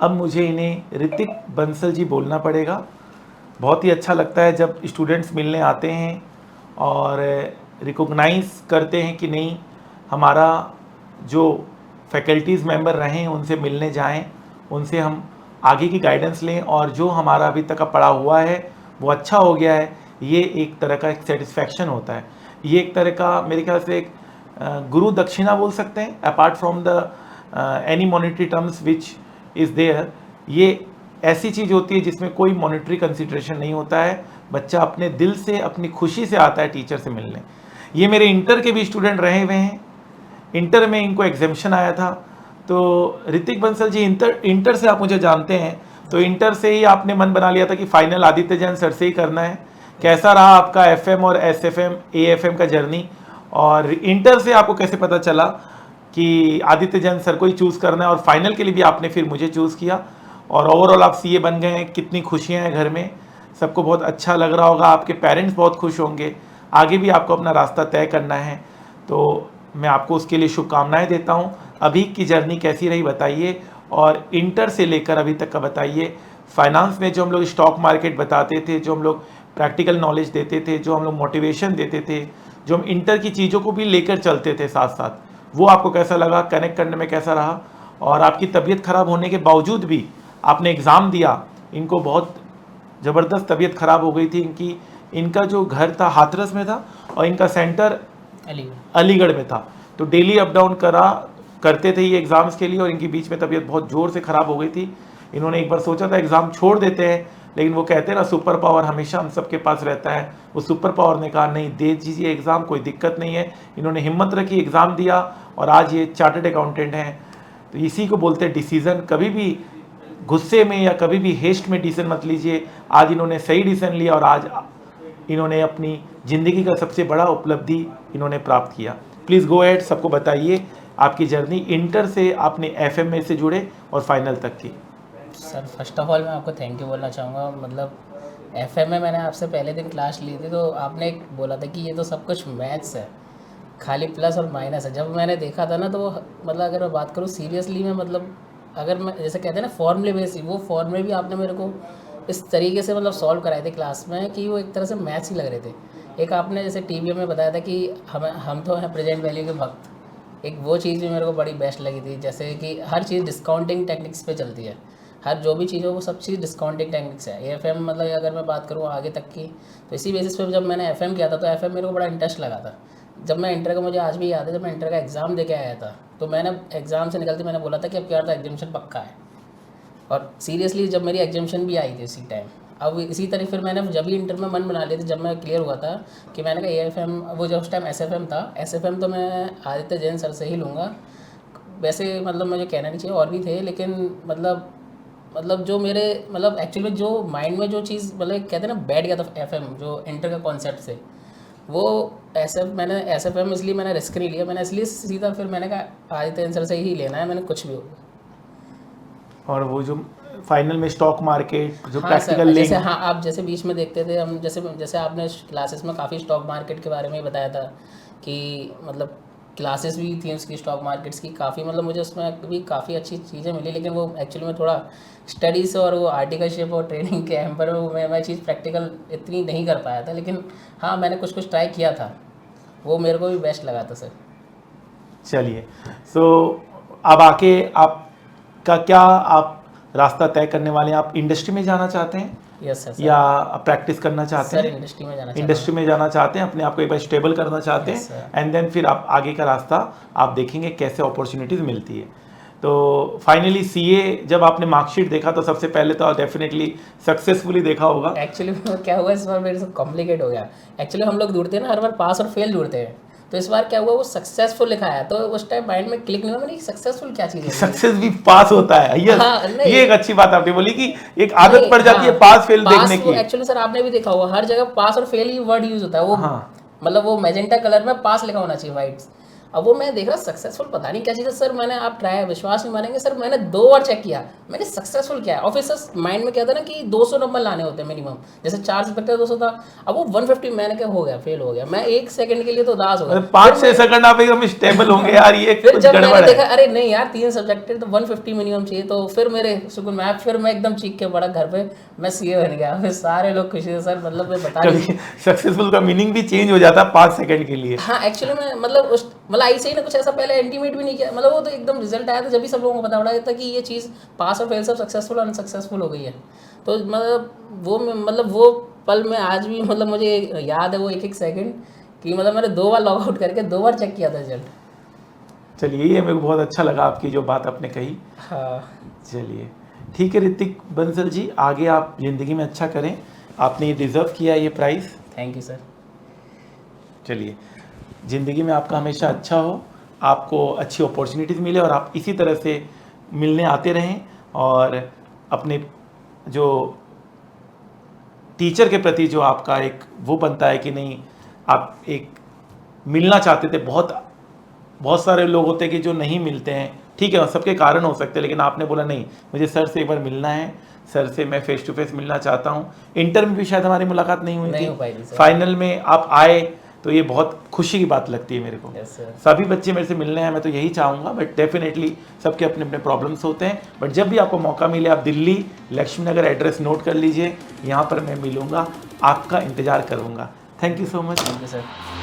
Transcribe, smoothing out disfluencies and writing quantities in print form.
अब मुझे इन्हें ऋतिक बंसल जी बोलना पड़ेगा। बहुत ही अच्छा लगता है जब स्टूडेंट्स मिलने आते हैं और रिकॉग्नाइज करते हैं कि नहीं, हमारा जो फैकल्टीज़ मेंबर रहे हैं उनसे मिलने जाएं, उनसे हम आगे की गाइडेंस लें और जो हमारा अभी तक का पढ़ा हुआ है वो अच्छा हो गया है। ये एक तरह का एक सेटिस्फैक्शन होता है। ये एक तरह का मेरे ख्याल से एक गुरु दक्षिणा बोल सकते हैं, apart from the any monetary terms which is there. ये ऐसी चीज़ होती है जिसमें कोई मॉनेटरी कंसिडरेशन नहीं होता है। बच्चा अपने दिल से अपनी खुशी से आता है टीचर से मिलने। ये मेरे इंटर के भी स्टूडेंट रहे हुए हैं। इंटर में इनको एग्जामिशन आया था। तो ऋतिक बंसल जी, इंटर से आप मुझे जानते हैं, तो इंटर से ही आपने मन बना लिया था कि फाइनल आदित्य जैन सर से ही करना है। कैसा रहा आपका एफएम और एसएफएम एएफएम का जर्नी, और इंटर से आपको कैसे पता चला कि आदित्य जैन सर को ही चूज़ करना है और फाइनल के लिए भी आपने फिर मुझे चूज़ किया, और ओवरऑल आप सीए बन गए हैं। कितनी खुशियाँ हैं घर में, सबको बहुत अच्छा लग रहा होगा, आपके पेरेंट्स बहुत खुश होंगे। आगे भी आपको अपना रास्ता तय करना है, तो मैं आपको उसके लिए शुभकामनाएं देता हूं। अभी की जर्नी कैसी रही बताइए, और इंटर से लेकर अभी तक का बताइए। फाइनेंस में जो हम लोग स्टॉक मार्केट बताते थे, जो हम लोग प्रैक्टिकल नॉलेज देते थे, जो हम लोग मोटिवेशन देते थे, जो हम इंटर की चीज़ों को भी लेकर चलते थे साथ साथ, वो आपको कैसा लगा, कनेक्ट करने में कैसा रहा? और आपकी तबीयत खराब होने के बावजूद भी आपने एग्ज़ाम दिया। इनको बहुत ज़बरदस्त तबीयत खराब हो गई थी इनकी। इनका जो घर था हाथरस में था और इनका सेंटर अलीगढ़ में था, तो डेली अप डाउन करते थे ये एग्ज़ाम्स के लिए, और इनकी बीच में तबीयत बहुत ज़ोर से ख़राब हो गई थी। इन्होंने एक बार सोचा था एग्ज़ाम छोड़ देते हैं, लेकिन वो कहते हैं ना, सुपर पावर हमेशा हम सबके पास रहता है। वो सुपर पावर ने कहा नहीं, दे दीजिए एग्ज़ाम, कोई दिक्कत नहीं है। इन्होंने हिम्मत रखी, एग्ज़ाम दिया, और आज ये चार्टर्ड अकाउंटेंट हैं। तो इसी को बोलते हैं डिसीज़न। कभी भी गुस्से में या कभी भी हेस्ट में डिसीजन मत लीजिए। आज इन्होंने सही डिसीजन लिया और आज इन्होंने अपनी ज़िंदगी का सबसे बड़ा उपलब्धि इन्होंने प्राप्त किया। प्लीज़ गो एड, सबको बताइए आपकी जर्नी इंटर से आपने एफएमए से जुड़े और फाइनल तक की। सर फर्स्ट ऑफ ऑल मैं आपको थैंक यू बोलना चाहूँगा। मतलब एफएम में मैंने आपसे पहले दिन क्लास ली थी, तो आपने एक बोला था कि ये तो सब कुछ मैथ्स है, खाली प्लस और माइनस है। जब मैंने देखा था ना, तो मतलब अगर मैं बात करूँ सीरियसली में, मतलब अगर मैं जैसे कहते हैं ना फॉर्मूले बेस, वो फॉर्मूले भी आपने मेरे को इस तरीके से मतलब सॉल्व कराए थे क्लास में कि वो एक तरह से मैथ्स ही लग रहे थे। एक आपने जैसे टीवीएम में बताया था कि हम तो हैं प्रेजेंट वैल्यू के भक्त, एक वो चीज़ भी मेरे को बड़ी बेस्ट लगी थी। जैसे कि हर चीज़ डिस्काउंटिंग टेक्निक्स पे चलती है, हर जो भी चीज़ हो वो सब चीज़ डिस्काउंटिंग टेक्निक्स है। एफएम मतलब अगर मैं बात करूँ आगे तक की, तो इसी बेसिस पे जब मैंने एफएम किया था, तो एफएम मेरे को बड़ा इंटरेस्ट लगा था। जब मैं इंटर का, मुझे आज भी याद है, जब मैं इंटर का एग्ज़ाम दे के आया था, तो मैंने एग्ज़ाम से निकलते मैंने बोला था कि अब क्या था, एग्जामिशन पक्का है। और सीरियसली जब मेरी एग्जामिशन भी आई थी उसी टाइम, अब इसी तरह फिर मैंने जब भी इंटर में मन बना लिया था, जब मैं क्लियर हुआ था कि मैंने कहा एएफएम, वो जो उस टाइम एसएफएम था, एसएफएम तो मैं आदित्य जैन सर से ही लूँगा। वैसे मतलब मुझे कहना नहीं चाहिए, और भी थे, लेकिन मतलब जो मेरे मतलब एक्चुअली जो माइंड में जो चीज़ मतलब कहते हैं ना बैठ गया था एफएम जो इंटर का कॉन्सेप्ट से, वो मैंने एसएफएम इसलिए मैंने रिस्क नहीं लिया। मैंने इसलिए सीधा फिर मैंने कहा आदित्य सर से ही लेना है, मैंने कुछ भी हो। और वो जो फाइनल में स्टॉक मार्केट जो हाँ सर, प्रैक्टिकल जैसे लेंगे। हाँ आप जैसे बीच में देखते थे हम, जैसे जैसे आपने क्लासेस में काफ़ी स्टॉक मार्केट के बारे में ही बताया था कि मतलब क्लासेस भी थी उसकी स्टॉक मार्केट्स की काफ़ी, मतलब मुझे उसमें भी काफ़ी अच्छी चीज़ें मिली, लेकिन वो एक्चुअली में थोड़ा स्टडीज़ और वो आर्टिकलशिप और ट्रेनिंग के एम पर वो मैं चीज़ प्रैक्टिकल इतनी नहीं कर पाया था। लेकिन हाँ मैंने कुछ कुछ ट्राई किया था, वो मेरे को भी बेस्ट लगा था सर। चलिए, सो अब आके आपका क्या आप रास्ता तय करने वाले हैं? आप इंडस्ट्री में जाना चाहते हैं यस सर। या प्रैक्टिस करना चाहते सर हैं? इंडस्ट्री में जाना चाहता इंडस्ट्री में जाना चाहते हैं, अपने आप को एक बार स्टेबल करना चाहते Yes, हैं, sir. एंड देन फिर आप आगे का रास्ता आप देखेंगे कैसे अपॉर्चुनिटीज़ मिलती है। तो फाइनली सीए जब आपने मार्कशीट देखा तो सबसे पहले तो डेफिनेटली सक्सेसफुली देखा होगा। एक्चुअली क्या हुआ इस बार मेरे से कॉम्प्लिकेट हो गया। एक्चुअली हम लोग ढूंढते हैं ना हर बार पास और फेल ढूंढते हैं, तो इस बार क्या हुआ वो सक्सेसफुल लिखा है, तो उस टाइम माइंड में क्लिक नहीं हुआ मैंने सक्सेसफुल क्या चीज़ है। सक्सेस भी पास होता है, यस। हाँ नहीं, ये एक अच्छी बात आपने बोली कि एक आदत नहीं पड़ जाती है हाँ, पास फेल पास देखने वो की। एक्चुअली सर आपने भी देखा होगा हर जगह पास और फेल ही वर्ड यूज होता है वो, हाँ मतलब वो मैजेंटा कलर में पास लिखा होना चाहिए वाइट। अब वो मैं देख रहा सक्सेसफुल पता नहीं क्या चीज़ है सर। मैंने आप ट्राई विश्वास नहीं मानेंगे सर, मैंने 2 बार चेक किया, मैंने सक्सेसफुल किया है। और फिर सर माइंड में क्या था ना कि 200 नंबर लाने होते हैं मिनिमम, जैसे 4 सब्जेक्ट 200 था, अब वो 150 मैंने क्या हो गया, फेल हो गया। मैं 1 सेकंड के लिए तो उदास हो गया। 5-6 सेकंड आप एकदम स्टेबल होंगे यार, ये फिर कुछ जब गड़बड़ मैंने है। देखा अरे नहीं यार 3 सब्जेक्ट है तो 150 मिनिमम चाहिए, तो फिर मेरे सुकून में फिर मैं एकदम चीख के पड़ा घर पे, मैं सीए बन गया। फिर सारे लोग खुशी से सर, मतलब मैं बता नहीं। कभी सक्सेसफुल का मीनिंग भी चेंज हो जाता है 5 सेकंड के लिए। हाँ एक्चुअली मैं मतलब उस मतलब ऐसे ही ना कुछ ऐसा पहले इंटीमेट भी नहीं किया, मतलब वो तो एकदम रिजल्ट आया था जब भी सब लोगों को पता पड़ा था कि ये चीज़ पास और फेल सब सक्सेसफुल और अनसक्सेसफुल हो गई है। तो मतलब वो पल में आज भी मतलब मुझे याद है वो एक सेकंड कि मतलब मैंने 2 बार लॉग आउट करके 2 बार चेक किया था रिजल्ट। चलिए, ये मेरे को बहुत अच्छा लगा आपकी जो बात आपने कही। हाँ चलिए ठीक है ऋतिक बंसल जी, आगे आप ज़िंदगी में अच्छा करें, आपने ये डिज़र्व किया है ये प्राइज़। Thank you sir. चलिए, ज़िंदगी में आपका हमेशा अच्छा हो, आपको अच्छी अपॉर्चुनिटीज़ मिले और आप इसी तरह से मिलने आते रहें, और अपने जो टीचर के प्रति जो आपका एक वो बनता है कि नहीं, आप एक मिलना चाहते थे। बहुत सारे लोग होते हैं कि जो नहीं मिलते हैं, ठीक है, सबके कारण हो सकते हैं, लेकिन आपने बोला नहीं, मुझे सर से एक बार मिलना है, सर से मैं फेस टू फेस मिलना चाहता हूँ। इंटर में भी शायद हमारी मुलाकात नहीं हुई नहीं थी, हो पाई थी सर। फाइनल में आप आए, तो ये बहुत खुशी की बात लगती है मेरे को। Yes sir. सभी बच्चे मेरे से मिलने हैं, मैं तो यही चाहूँगा, बट डेफिनेटली सबके अपने अपने प्रॉब्लम्स होते हैं। बट जब भी आपको मौका मिले, आप दिल्ली लक्ष्मी नगर एड्रेस नोट कर लीजिए, यहाँ पर मैं मिलूँगा, आपका इंतज़ार करूँगा। Thank you so much. Thank you sir.